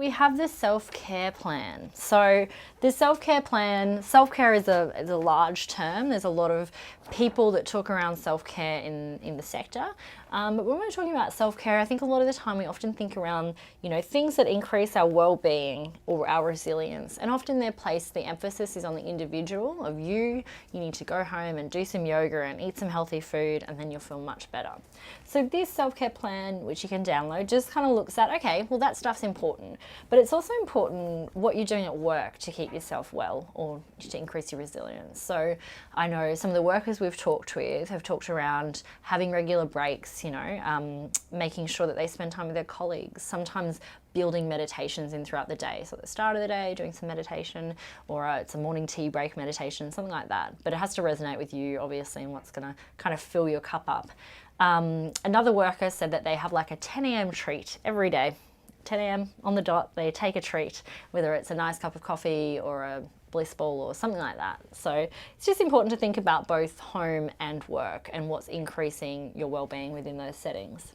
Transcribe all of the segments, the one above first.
we have the self-care plan. So the self-care plan, self-care is a large term. There's a lot of people that talk around self-care in the sector. But when we're talking about self-care, I think a lot of the time we often think around, things that increase our well-being or our resilience. And often the emphasis is on the individual of you. You need to go home and do some yoga and eat some healthy food, and then you'll feel much better. So this self-care plan, which you can download, just kind of looks at, okay, well, that stuff's important, but it's also important what you're doing at work to keep yourself well or to increase your resilience. So I know some of the workers we've talked with have talked around having regular breaks, making sure that they spend time with their colleagues, sometimes building meditations in throughout the day. So at the start of the day, doing some meditation, or it's a morning tea break meditation, something like that. But it has to resonate with you, obviously, and what's going to kind of fill your cup up. Another worker said that they have like a 10 a.m. treat every day. 10 a.m. on the dot, they take a treat, whether it's a nice cup of coffee or a bliss ball or something like that. So it's just important to think about both home and work and what's increasing your well-being within those settings.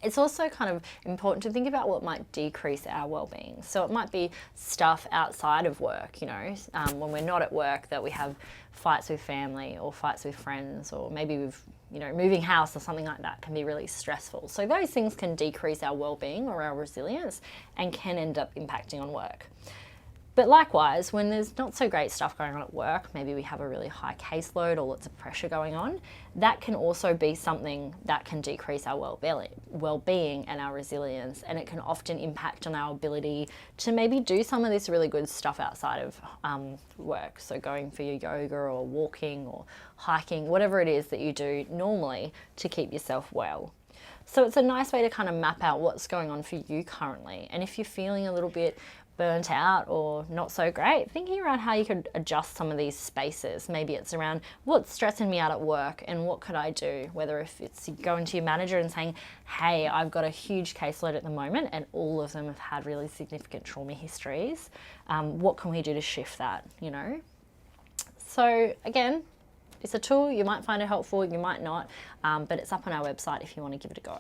It's also kind of important to think about what might decrease our well-being. So it might be stuff outside of work, when we're not at work, that we have fights with family or fights with friends, or maybe we've, moving house or something like that can be really stressful. So those things can decrease our well-being or our resilience and can end up impacting on work. But likewise, when there's not so great stuff going on at work, maybe we have a really high caseload or lots of pressure going on, that can also be something that can decrease our well-being and our resilience, and it can often impact on our ability to maybe do some of this really good stuff outside of work. So going for your yoga or walking or hiking, whatever it is that you do normally to keep yourself well. So it's a nice way to kind of map out what's going on for you currently. And if you're feeling a little bit burnt out or not so great, thinking around how you could adjust some of these spaces. Maybe it's around what's stressing me out at work and what could I do, whether if it's going to your manager and saying, hey, I've got a huge caseload at the moment and all of them have had really significant trauma histories. What can we do to shift that, So again, it's a tool. You might find it helpful, you might not, but it's up on our website if you want to give it a go.